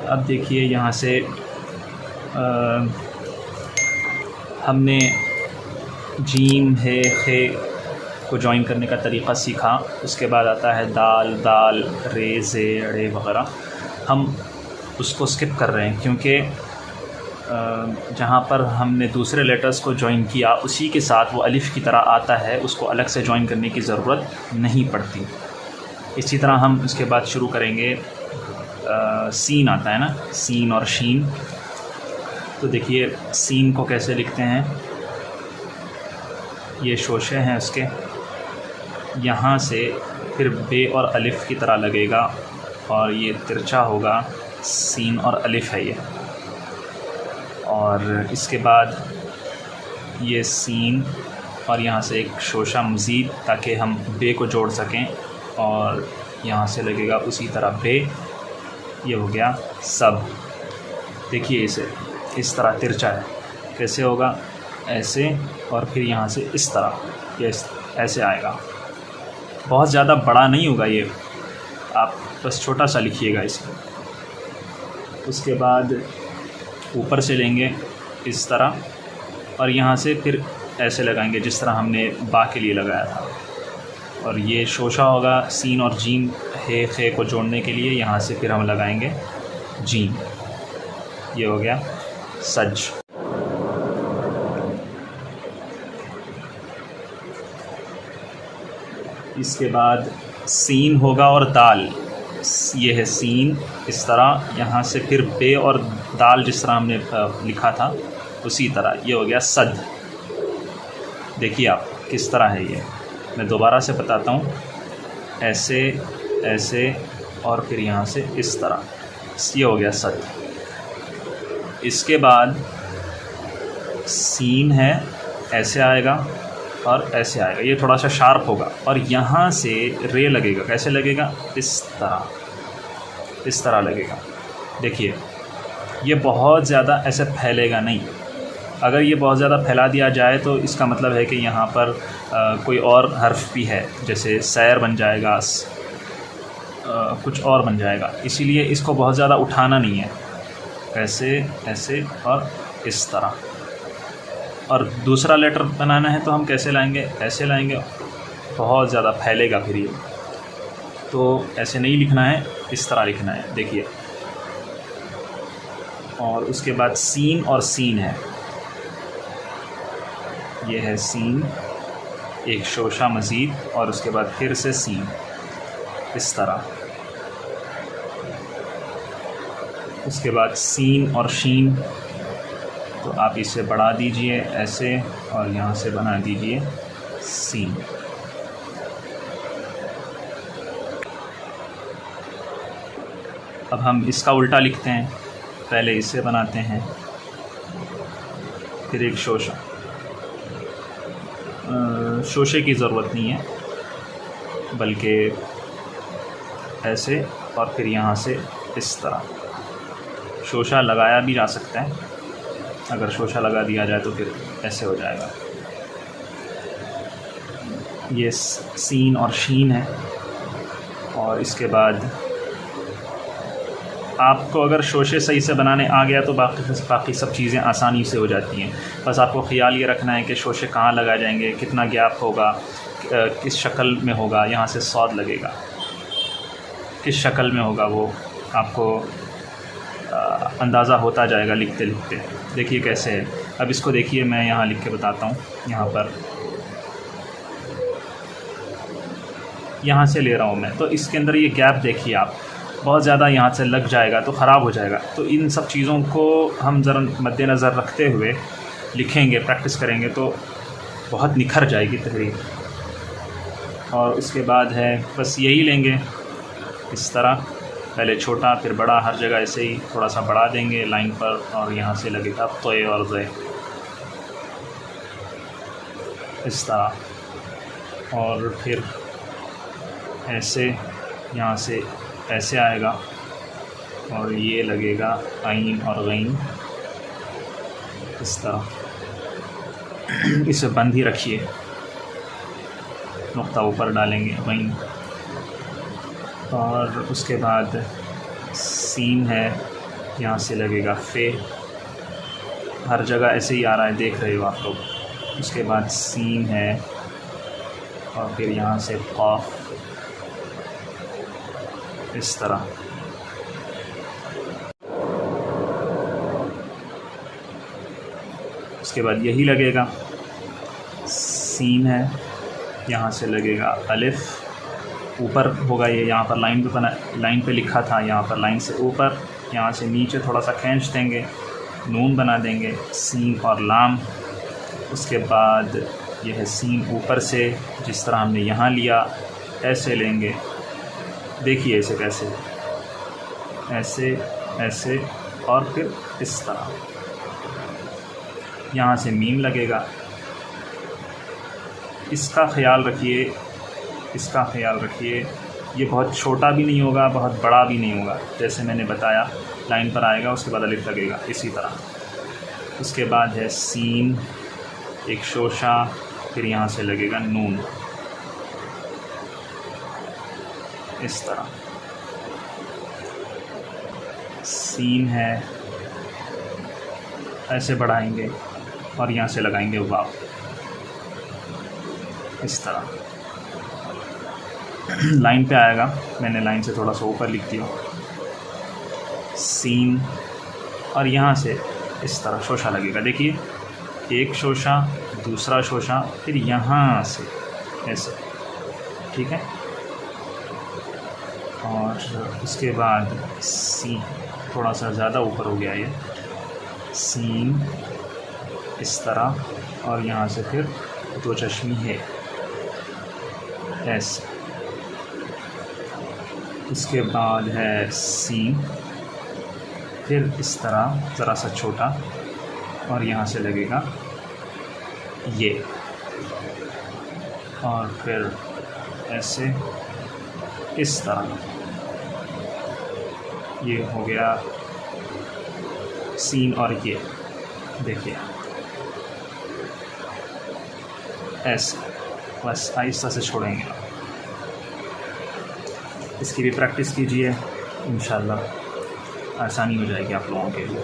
अब देखिए यहाँ से हमने जीम है खे को जॉइन करने का तरीक़ा सीखा। उसके बाद आता है दाल, दाल, रे, जे, रे वग़ैरह। हम उसको स्किप कर रहे हैं क्योंकि जहाँ पर हमने दूसरे लेटर्स को जॉइन किया उसी के साथ वो अलिफ़ की तरह आता है, उसको अलग से जॉइन करने की ज़रूरत नहीं पड़ती। इसी तरह हम उसके बाद शुरू करेंगे। सीन आता है ना, सीन और शीन। तो देखिए सीन को कैसे लिखते हैं। ये शोशे हैं उसके, यहाँ से फिर बे और अलिफ़ की तरह लगेगा और ये तिरछा होगा। सीन और अलिफ़ है ये। और इसके बाद ये सीन और यहाँ से एक शोशा मज़ीद ताकि हम बे को जोड़ सकें, और यहाँ से लगेगा उसी तरह बे। ये हो गया सब। देखिए इसे इस तरह तिरछा है, कैसे होगा, ऐसे, और फिर यहाँ से इस तरह, ये ऐसे आएगा। बहुत ज़्यादा बड़ा नहीं होगा ये, आप बस छोटा सा लिखिएगा इसे। उसके बाद ऊपर से लेंगे इस तरह, और यहाँ से फिर ऐसे लगाएंगे जिस तरह हमने बा के लिए लगाया था। और ये शोशा होगा सीन और जीम हे खे को जोड़ने के लिए। यहाँ से फिर हम लगाएंगे जीम। ये हो गया सज। इसके बाद सीन होगा और दाल। ये है सीन इस तरह, यहाँ से फिर बे और दाल जिस तरह हमने लिखा था उसी तरह। ये हो गया सद। देखिए आप किस तरह है ये, मैं दोबारा से बताता हूँ। ऐसे, ऐसे, और फिर यहाँ से इस तरह। ये हो गया सद। इसके बाद सीन है, ऐसे आएगा और ऐसे आएगा। ये थोड़ा सा शार्प होगा, और यहाँ से रे लगेगा। कैसे लगेगा, इस तरह लगेगा। देखिए ये बहुत ज़्यादा ऐसे फैलेगा नहीं। अगर ये बहुत ज़्यादा फैला दिया जाए तो इसका मतलब है कि यहाँ पर कोई और हर्फ भी है, जैसे सैर बन जाएगा, कुछ और बन जाएगा। इसीलिए इसको बहुत ज़्यादा उठाना नहीं है। ऐसे, ऐसे और इस तरह। और दूसरा लेटर बनाना है तो हम कैसे लाएंगे, ऐसे लाएंगे। बहुत ज़्यादा फैलेगा फिर ये, तो ऐसे नहीं लिखना है, इस तरह लिखना है। देखिए, और उसके बाद सीन और सीन है। ये है सीन, एक शोशा मज़ीद, और उसके बाद फिर से सीन, इस तरह। उसके बाद सीन और शीन, तो आप इसे बढ़ा दीजिए ऐसे, और यहाँ से बना दीजिए सीन। अब हम इसका उल्टा लिखते हैं। पहले इसे बनाते हैं, फिर एक शोशा। शोशे की ज़रूरत नहीं है, बल्कि ऐसे, और फिर यहाँ से इस तरह। शोशा लगाया भी जा सकता है, अगर शोशा लगा दिया जाए तो फिर ऐसे हो जाएगा। ये सीन और शीन है। और इसके बाद आपको अगर शोशे सही से बनाने आ गया तो बाकी सब चीज़ें आसानी से हो जाती हैं। बस आपको ख़्याल ये रखना है कि शोशे कहाँ लगाए जाएंगे, कितना गैप होगा, किस शक्ल में होगा। यहाँ से सौद लगेगा, किस शक्ल में होगा वो आपको अंदाज़ा होता जाएगा लिखते लिखते। देखिए कैसे है। अब इसको देखिए, मैं यहाँ लिख के बताता हूँ। यहाँ से ले रहा हूँ मैं, तो इसके अंदर ये गैप देखिए आप, बहुत ज़्यादा यहाँ से लग जाएगा तो ख़राब हो जाएगा। तो इन सब चीज़ों को हम ज़रा मद्देनज़र रखते हुए लिखेंगे, प्रैक्टिस करेंगे तो बहुत निखर जाएगी तहरीर। और उसके बाद है बस यही लेंगे इस तरह, पहले छोटा फिर बड़ा, हर जगह ऐसे ही थोड़ा सा बढ़ा देंगे लाइन पर, और यहाँ से लगेगा तोय और ज़े, इस तरह। और फिर ऐसे, यहाँ से ऐसे आएगा, और ये लगेगा आइन और गईन, इस तरह। इसे बंद ही रखिए, नुक्ता ऊपर डालेंगे गईन। और उसके बाद सीन है, यहाँ से लगेगा फे, हर जगह ऐसे ही आ रहा है, देख रहे हो आप लोग। उसके बाद सीन है और फिर यहाँ से क़ाफ़, इस तरह। उसके बाद यही लगेगा, सीन है, यहाँ से लगेगा अलिफ़, ऊपर होगा ये, यहाँ पर लाइन पे बना, लाइन पे लिखा था, यहाँ पर लाइन से ऊपर, यहाँ से नीचे थोड़ा सा खींच देंगे, नून बना देंगे, सीन और लाम। उसके बाद यह है सीन ऊपर से, जिस तरह हमने यहाँ लिया ऐसे लेंगे, देखिए ऐसे कैसे, ऐसे ऐसे और फिर इस तरह। यहाँ से मीम लगेगा, इसका ख़याल रखिए, इसका ख़याल रखिए, ये बहुत छोटा भी नहीं होगा, बहुत बड़ा भी नहीं होगा। जैसे मैंने बताया, लाइन पर आएगा, उसके बाद अलिफ लगेगा, इसी तरह। उसके बाद है सीन, एक शोशा, फिर यहाँ से लगेगा नून, इस तरह। सीन है, ऐसे बढ़ाएंगे और यहाँ से लगाएंगे वाव, इस तरह। लाइन पे आएगा, मैंने लाइन से थोड़ा सा ऊपर लिख दिया, सीन, और यहाँ से इस तरह शोशा लगेगा। देखिए, एक शोशा, दूसरा शोशा, फिर यहाँ से ऐसे, ठीक है। और उसके बाद सी, थोड़ा सा ज़्यादा ऊपर हो गया ये, सीन, इस तरह, और यहाँ से फिर दो चश्मी है ऐसे। उसके बाद है सीन, फिर इस तरह ज़रा सा छोटा, और यहाँ से लगेगा ये, और फिर ऐसे इस तरह। ये हो गया सीन, और ये देखिए ऐसे, बस आहिस्ता से छोड़ेंगे। इसकी भी प्रैक्टिस कीजिए, इंशाल्लाह आसानी हो जाएगी आप लोगों के लिए।